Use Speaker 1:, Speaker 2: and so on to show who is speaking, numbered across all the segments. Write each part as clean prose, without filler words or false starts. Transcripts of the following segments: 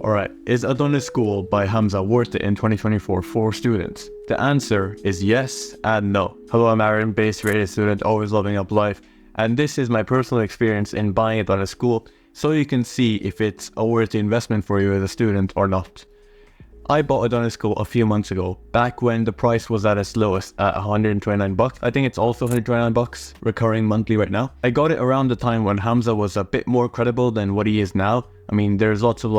Speaker 1: Alright, is Adonis School by Hamza worth it in 2024 for students? The answer is yes and no. Hello, I'm Aaron, base rated student, always loving up life, and this is my personal experience in buying Adonis School, so you can see if it's a worthy investment for you as a student or not. I bought Adonis School a few months ago, back when the price was at its lowest at $129. I think it's also $129 recurring monthly right now. I got it around the time when Hamza was a bit more credible than what he is now. I mean, there's lots of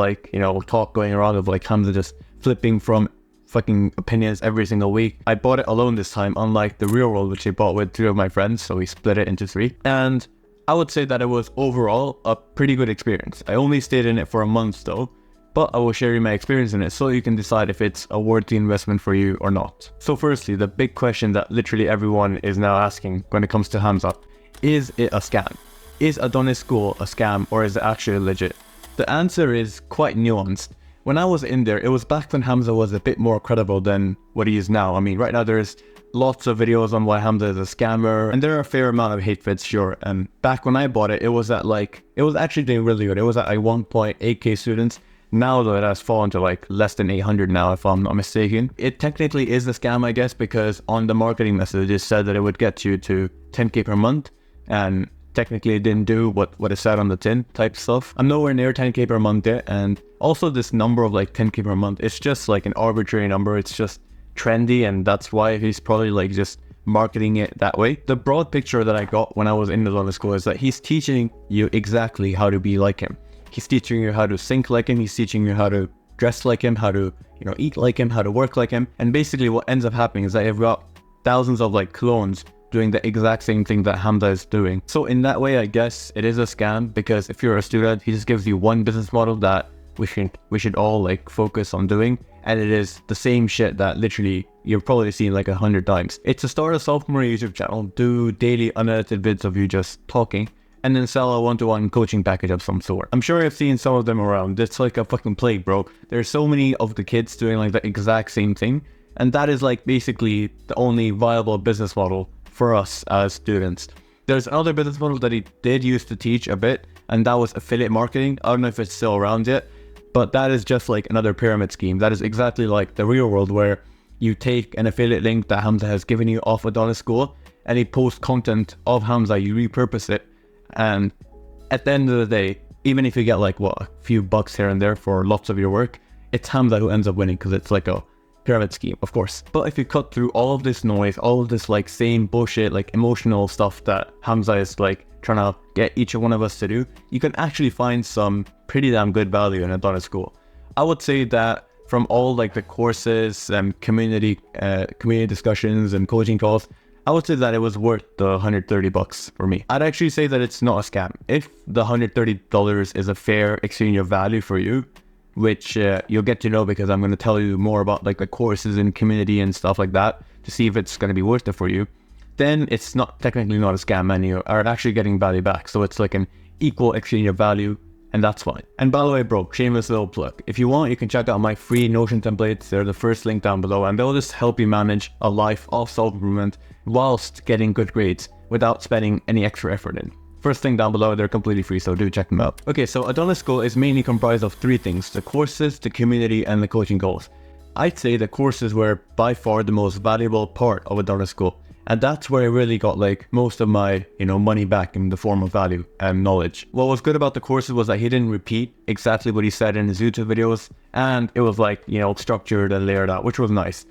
Speaker 1: talk going around of Hamza just flipping from fucking opinions every single week. I bought it alone this time, unlike the real world, which I bought with 3 of my friends, so we split it into 3. And I would say that it was overall a pretty good experience. I only stayed in it for a month though, but I will share you my experience in it so you can decide if it's a worthy investment for you or not. So firstly, the big question that literally everyone is now asking when it comes to Hamza, is it a scam? Is Adonis School a scam or is it actually legit? The answer is quite nuanced. When I was in there, it was back when Hamza was a bit more credible than what he is now. I mean, right now there's lots of videos on why Hamza is a scammer, and there are a fair amount of hate vids, sure. And back when I bought it, it was actually doing really good. It was at 1.8k students. Now though, it has fallen to less than 800 now, if I'm not mistaken. It technically is a scam, I guess, because on the marketing message it said that it would get you to 10k per month, and technically it didn't do what it said on the tin type stuff. I'm nowhere near 10k per month yet, and also this number of 10k per month, it's just an arbitrary number. It's just trendy, and that's why he's probably just marketing it that way. The broad picture that I got when I was in the Adonis School is that he's teaching you exactly how to be like him. He's teaching you how to think like him, he's teaching you how to dress like him, how to eat like him, how to work like him. And basically what ends up happening is that you've got thousands of clones doing the exact same thing that Hamza is doing. So in that way, I guess it is a scam, because if you're a student, he just gives you one business model that we should all focus on doing, and it is the same shit that literally you've probably seen 100 times. It's to start a sophomore YouTube channel, do daily unedited vids of you just talking, and then sell a one-to-one coaching package of some sort. I'm sure I've seen some of them around. It's like a fucking plague, bro. There's so many of the kids doing the exact same thing, and that is basically the only viable business model for us as students. There's another business model that he did used to teach a bit, and that was affiliate marketing. I don't know if it's still around yet, but that is just another pyramid scheme. That is exactly like the real world, where you take an affiliate link that Hamza has given you off Adonis School, and he posts content of Hamza, you repurpose it, and at the end of the day, even if you get a few bucks here and there for lots of your work, it's Hamza who ends up winning, because it's a pyramid scheme, of course. But if you cut through all of this noise, all of this same bullshit, emotional stuff that Hamza is trying to get each one of us to do, you can actually find some pretty damn good value in Adonis School. I would say that from all the courses and community discussions and coaching calls, I would say that it was worth the $130 for me. I'd actually say that it's not a scam. If the $130 is a fair exchange of value for you, which you'll get to know because I'm going to tell you more about the courses and community and stuff like that to see if it's going to be worth it for you, then it's not technically not a scam, and you are actually getting value back. So it's an equal exchange of value, and that's fine. And by the way, bro, shameless little plug. If you want, you can check out my free Notion templates. They're the first link down below, and they'll just help you manage a life of self-improvement whilst getting good grades without spending any extra effort in. First thing down below, they're completely free, so do check them out. Okay, so Adonis School is mainly comprised of 3 things: the courses, the community, and the coaching goals. I'd say the courses were by far the most valuable part of Adonis School, and that's where I really got most of my money back in the form of value and knowledge. What was good about the courses was that he didn't repeat exactly what he said in his YouTube videos, and it was structured and layered out, which was nice.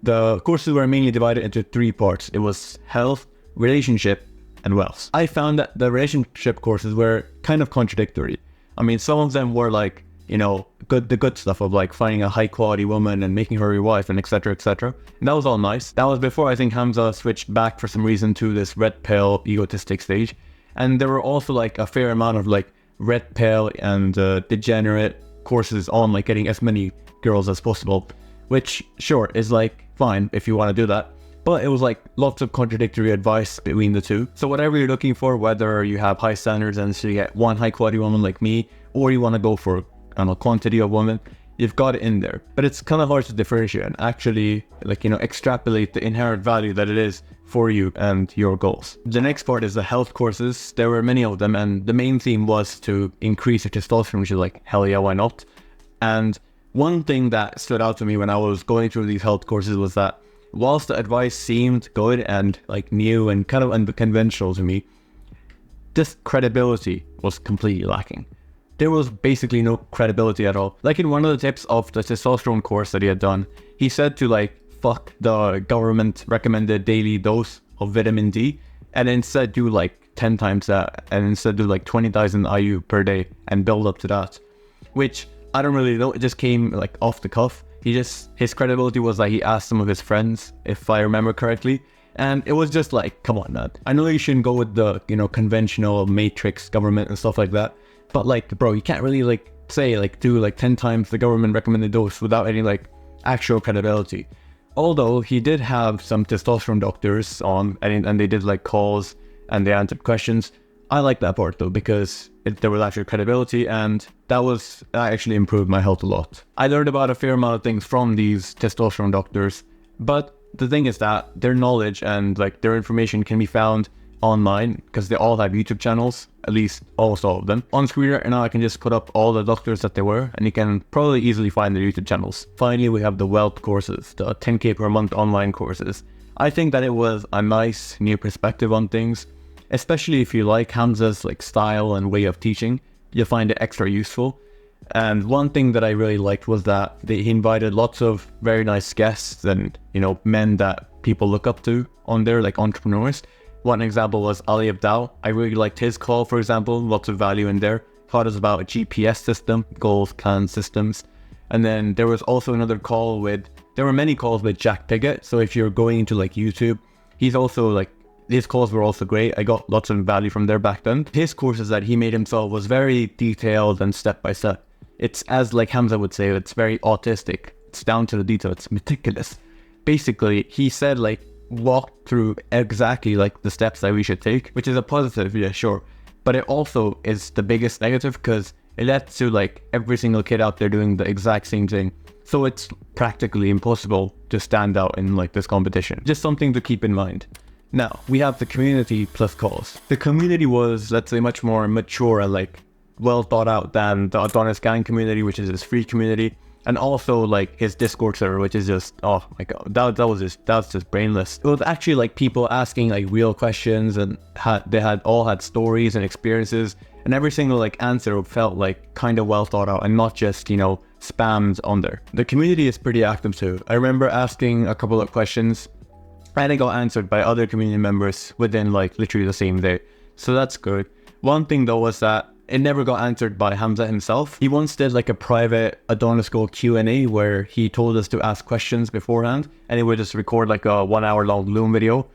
Speaker 1: The courses were mainly divided into 3 parts. It was health, relationship, and wealth. I found that the relationship courses were kind of contradictory. I mean, some of them were the good stuff of finding a high quality woman and making her your wife, and etc, etc. And that was all nice. That was before I think Hamza switched back for some reason to this red pill egotistic stage. And there were also a fair amount of red pill and degenerate courses on getting as many girls as possible, which sure is fine if you want to do that. But it was lots of contradictory advice between the two. So whatever you're looking for, whether you have high standards and so you get one high quality woman like me, or you want to go for quantity of women, you've got it in there. But it's kind of hard to differentiate and actually extrapolate the inherent value that it is for you and your goals. The next part is the health courses. There were many of them, and the main theme was to increase your testosterone, which is hell yeah, why not? And one thing that stood out to me when I was going through these health courses was that whilst the advice seemed good and like new and kind of unconventional to me, this credibility was completely lacking. There was basically no credibility at all. Like in one of the tips of the testosterone course that he had done, he said to like fuck the government recommended daily dose of vitamin D and instead do like 10 times that, and instead do like 20,000 IU per day and build up to that, which I don't really know. It just came like off the cuff. His credibility was like he asked some of his friends, if I remember correctly, and it was just like, come on, man. I know you shouldn't go with the, conventional matrix government and stuff like that, but like, bro, you can't really like say like do like 10 times the government recommended dose without any like actual credibility. Although he did have some testosterone doctors on, and they did like calls and they answered questions. I like that part though, because there was actual credibility, and that actually improved my health a lot. I learned about a fair amount of things from these testosterone doctors, but the thing is that their knowledge and like their information can be found online because they all have YouTube channels, at least almost all of them. On screen right now I can just put up all the doctors that they were, and you can probably easily find their YouTube channels. Finally, we have the wealth courses, the 10k per month online courses. I think that it was a nice new perspective on things, especially if you like Hamza's like style and way of teaching. You'll find it extra useful. And one thing that I really liked was that he invited lots of very nice guests and men that people look up to on there, like entrepreneurs. One example was Ali Abdal. I really liked his call, for example. Lots of value in there. Taught us about a GPS system, goals, plans, systems. And then there was also another call there were many calls with Jack Piggott. So if you're going into like YouTube, he's also like, his calls were also great. I got lots of value from there back then. His courses that he made himself was very detailed and step by step. It's, as like Hamza would say, it's very autistic. It's down to the detail. It's meticulous. Basically, he said like, walk through exactly like the steps that we should take, which is a positive, yeah, sure. But it also is the biggest negative because it lets to like every single kid out there doing the exact same thing. So it's practically impossible to stand out in like this competition. Just something to keep in mind. Now, we have the community plus calls. The community was, let's say, much more mature and like well thought out than the Adonis gang community, which is his free community. And also like his Discord server, which is just, oh my god, that was just brainless. It was actually like people asking like real questions, and they all had stories and experiences, and every single like answer felt like kind of well thought out and not just, spammed on there. The community is pretty active too. I remember asking a couple of questions and it got answered by other community members within like literally the same day. So that's good. One thing though was that it never got answered by Hamza himself. He once did like a private Adonis School Q&A where he told us to ask questions beforehand, and he would just record like a 1 hour long Loom video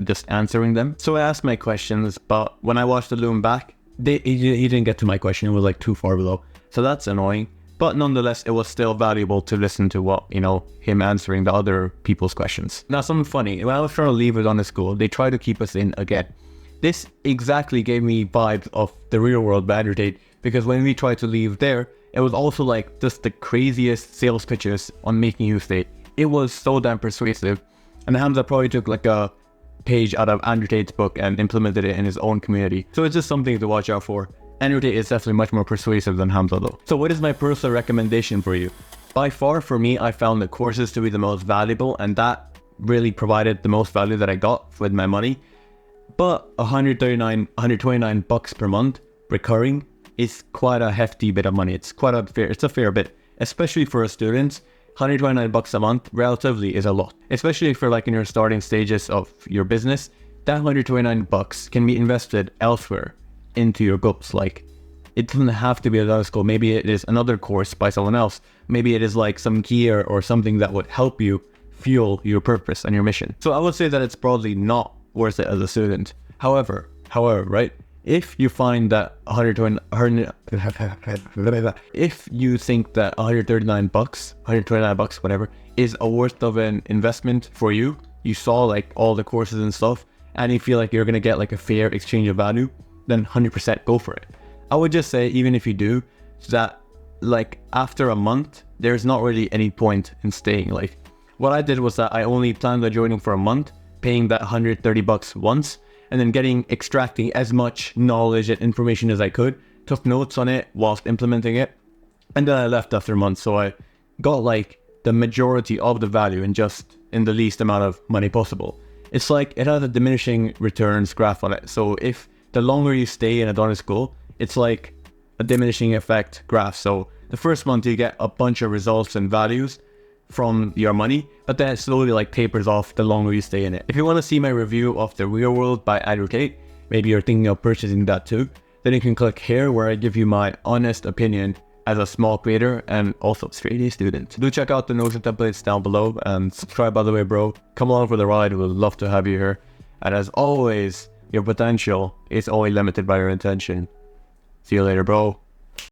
Speaker 1: just answering them. So I asked my questions, but when I watched the Loom back, he didn't get to my question. It was like too far below. So that's annoying. But nonetheless, it was still valuable to listen to what, him answering the other people's questions. Now, something funny. When I was trying to leave Adonis School, they tried to keep us in again. This exactly gave me vibes of the real world by Andrew Tate, because when we tried to leave there, it was also like just the craziest sales pitches on making you stay. It was so damn persuasive. And Hamza probably took like a page out of Andrew Tate's book and implemented it in his own community. So it's just something to watch out for. Andrew Tate is definitely much more persuasive than Hamza though. So what is my personal recommendation for you? By far for me, I found the courses to be the most valuable, and that really provided the most value that I got with my money. But $129 per month recurring is quite a hefty bit of money. It's a fair bit, especially for a student. $129 a month relatively is a lot, especially if you're like in your starting stages of your business. That $129 can be invested elsewhere into your goals. Like, it doesn't have to be Adonis School. Maybe it is another course by someone else. Maybe it is like some gear or something that would help you fuel your purpose and your mission. So I would say that it's probably not worth it as a student. However, right? If you find that if you think that $129, whatever, is a worth of an investment for you, you saw like all the courses and stuff, and you feel like you're gonna get like a fair exchange of value, then 100% go for it. I would just say, even if you do, that like after a month, there's not really any point in staying. Like, what I did was that I only planned on joining for a month, paying that $130 once, and then extracting as much knowledge and information as I could, took notes on it whilst implementing it, And then I left after a month, so I got like the majority of the value in the least amount of money possible. It's like it has a diminishing returns graph on it. So if the longer you stay in Adonis School, it's like a diminishing effect graph. So the first month you get a bunch of results and values from your money, but then it slowly like tapers off the longer you stay in it. If you want to see my review of The Real World by Advocate, maybe you're thinking of purchasing that too, then you can click here where I give you my honest opinion as a small creator and also straight A student. Do check out the Notion templates down below and subscribe, by the way, bro. Come along for the ride. We'd love to have you here. And as always, your potential is only limited by your intention. See you later, bro.